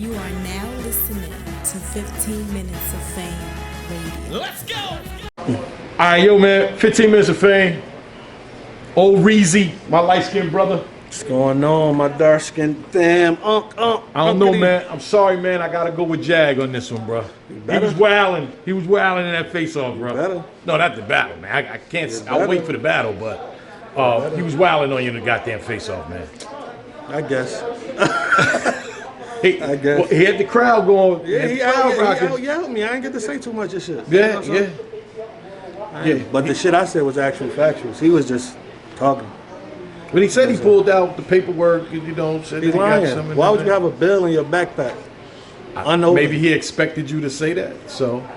You are now listening to 15 Minutes of Fame Radio. Let's go! All right, yo, man, 15 Minutes of Fame. Old Reezy, my light-skinned brother. What's going on, my dark-skinned fam? I don't know, man. I'm sorry, man. I got to go with Jag on this one, bro. He was wilding. He was wilding in that face-off, bro. Better. No, not the battle, man. I can't. I'll wait for the battle, but he was wilding on you in the goddamn face-off, man. I guess. I guess. Well, he had the crowd going. Yeah, he out me. I ain't get to say too much of shit. Yeah, yeah. But the shit I said was actual factuals. He was just talking. But he said he pulled out the paperwork, you know, said He's he lying. got something. Why would you have a bill in your backpack? Maybe he expected you to say that, so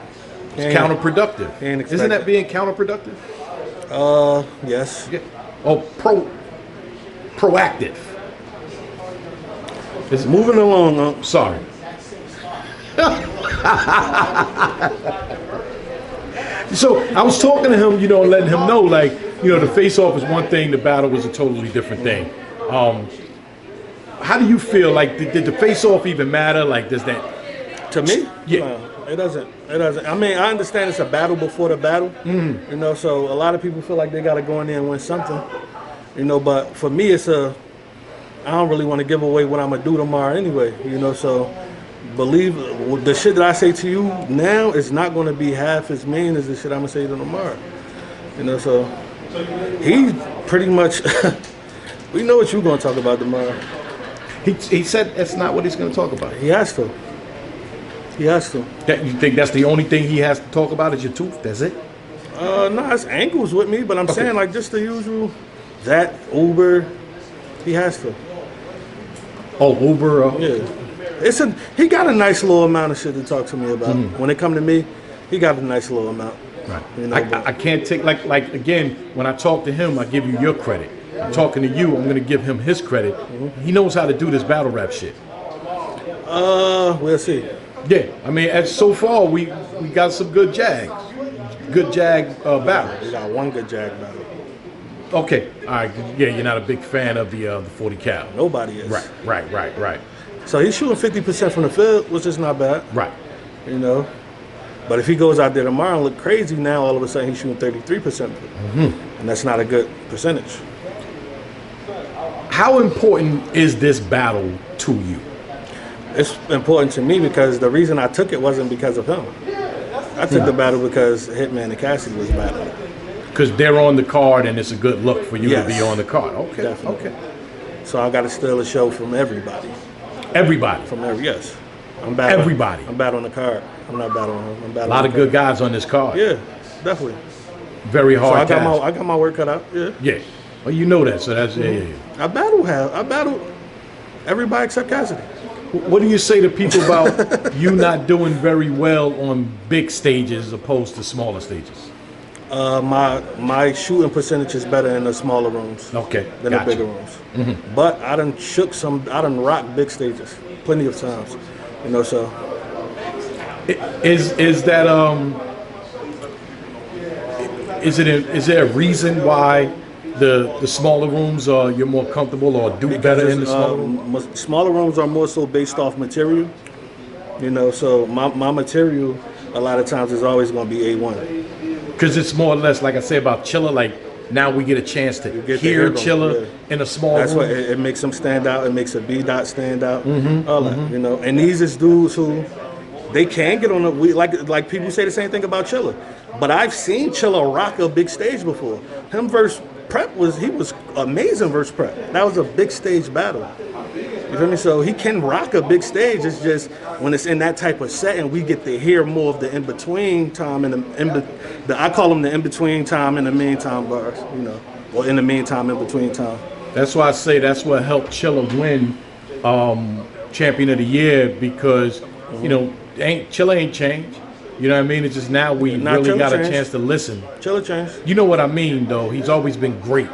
it's counterproductive. Isn't that being counterproductive? Yes. Yeah. Oh, proactive. It's moving along. Sorry. So I was talking to him, you know, letting him know, like, you know, the face-off is one thing, the battle was a totally different thing. How do you feel? Like, did the face-off even matter? Like, does that? To me? Yeah. No, it doesn't. It doesn't. I mean, I understand it's a battle before the battle. Mm-hmm. You know, so a lot of people feel like they got to go in there and win something. You know, but for me, I don't really want to give away what I'm going to do tomorrow anyway. You know, so believe the shit that I say to you now is not going to be half as mean as the shit I'm going to say to tomorrow. You know, so he pretty much, we know what you're going to talk about tomorrow. He said that's not what he's going to talk about. He has to. He has to. You think that's the only thing he has to talk about is your tooth? That's it? No, it's ankles with me, but I'm saying like just the usual, that, Uber, he has to. Oh, Uber? Yeah. He got a nice little amount of shit to talk to me about. Mm-hmm. When it come to me, he got a nice little amount. Right. You know, I can't take, like again, when I talk to him, I give you your credit. I'm talking to you, I'm going to give him his credit. Mm-hmm. He knows how to do this battle rap shit. We'll see. Yeah, I mean, so far, we got some good jags. Good jag battles. We got one good jag battle. Okay, all right. Yeah, you're not a big fan of the 40 cal. Nobody is. Right. So he's shooting 50% from the field, which is not bad. Right. You know, but if he goes out there tomorrow and look crazy, now all of a sudden he's shooting 33%, mm-hmm. and that's not a good percentage. How important is this battle to you? It's important to me because the reason I took it wasn't because of him. I took the battle because Hitman and Cassidy was battling. Because they're on the card and it's a good look for you to be on the card. Okay. Definitely. Okay. So I got to steal a show from everybody. Everybody? Yes. I'm battling. Everybody? I'm battling the card. I'm not battling him. I'm battling a lot of good guys on this card. Yeah, definitely. Very hard. So I got my work cut out. Yeah. Yeah. Well, you know that, so that's I battled everybody except Cassidy. What do you say to people about you not doing very well on big stages as opposed to smaller stages? My shooting percentage is better in the smaller rooms. Than the bigger rooms. Mm-hmm. But I done rocked big stages plenty of times. You know, so is that is there a reason why the smaller rooms you're more comfortable or do better in the smaller rooms? Smaller rooms are more so based off material. You know, so my material a lot of times is always going to be A1. Because it's more or less like I say about Chilla, like now we get a chance to hear Chilla in a small room. That's what it makes him stand out. It makes a B-Dot stand out. Mm-hmm, all that, you know. And these is dudes who they can get on like people say the same thing about Chilla. But I've seen Chilla rock a big stage before. Him versus Prep was amazing versus Prep. That was a big stage battle. You feel me? So he can rock a big stage. It's just when it's in that type of setting, we get to hear more of the in-between time and I call them the in-between time and the meantime bars, you know, or in the meantime, in-between time. That's why I say that's what helped Chilla win Champion of the Year because, you know, Chilla ain't changed. You know what I mean? It's just now we really got a chance to listen. Chilla changed. You know what I mean, though. He's always been great.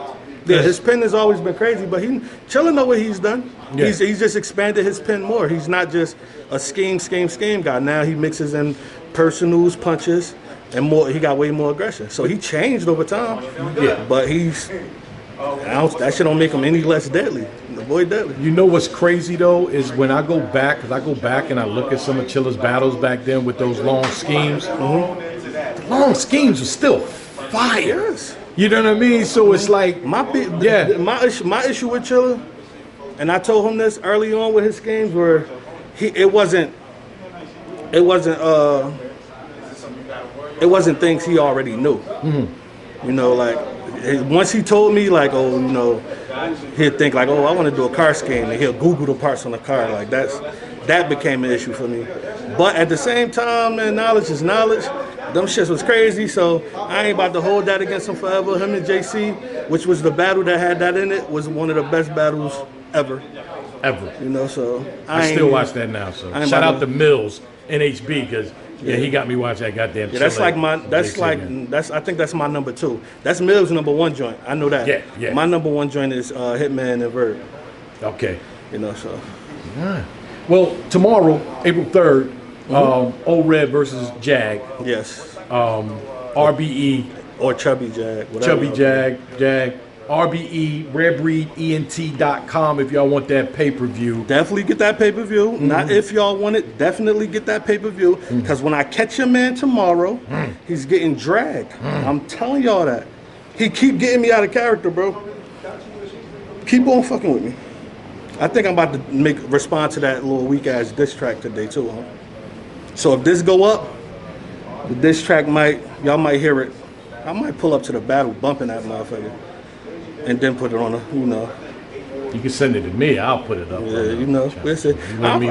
Yeah, his pen has always been crazy, but Chilla know what he's done. Yeah. He's just expanded his pen more. He's not just a scheme guy. Now he mixes in personals, punches, and more. He got way more aggression. So he changed over time. Yeah, but he's That shit don't make him any less deadly. The boy deadly. You know what's crazy though is when I go back, because I go back and I look at some of Chilla's battles back then with those long schemes. The long schemes are still fire. Yes. You know what I mean? So it's like My issue with Chilla, and I told him this early on with his schemes, where it wasn't things he already knew. You know, like once he told me, like, oh, you know, he'd think like, oh, I want to do a car scheme, and he'll Google the parts on the car. Like that became an issue for me. But at the same time, man, knowledge is knowledge. Them shits was crazy, so I ain't about to hold that against him forever. Him and JC, which was the battle that had that in it, was one of the best battles ever. ever. You know, so I still watch that now. So shout out to Mills NHB because he got me watching that goddamn. Yeah, that's like I think that's my number 2. That's Mills' number 1 joint. I know that. Yeah. My number 1 joint is Hitman and Verb. Okay. You know, so. Yeah. Well, tomorrow, April 3rd, Old Red versus Jag. Yes. RBE or Chubby Jag. Chubby Jag. RBE, RareBreedENT.com if y'all want that pay-per-view. Definitely get that pay-per-view. Not if y'all want it. Definitely get that pay-per-view. Because when I catch your man tomorrow, he's getting dragged. I'm telling y'all that. He keep getting me out of character, bro. Keep on fucking with me. I think I'm about to respond to that little weak-ass diss track today, too. Huh? So if this go up, the diss track y'all might hear it. I might pull up to the battle bumping that motherfucker. And then put it on You can send it to me. I'll put it up. Yeah, you know. Listen, I'm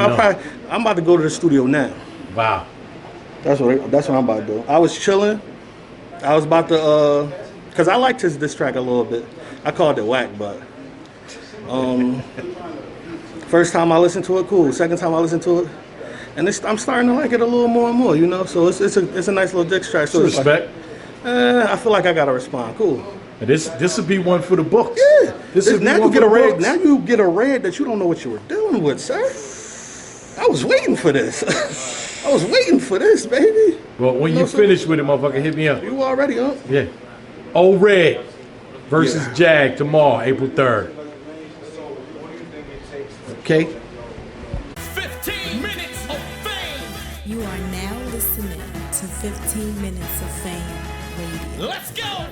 about to go to the studio now. Wow. That's what I'm about to do. I was chilling. I was about to, because I liked his diss track a little bit. I called it whack, but first time I listened to it, cool. Second time I listened to it, and I'm starting to like it a little more and more, you know. So it's a nice little diss track. So respect. Like, I feel like I gotta respond. Cool. This would be one for the books. Yeah. Now you get a red. Now you get a red that you don't know what you were dealing with, sir. I was waiting for this. I was waiting for this, baby. Well, when you finish with it, motherfucker, hit me up. You already, huh? Yeah. Old Red versus Jag tomorrow, April 3rd. Okay. 15 minutes of fame. You are now listening to 15 Minutes of Fame Radio. Let's go.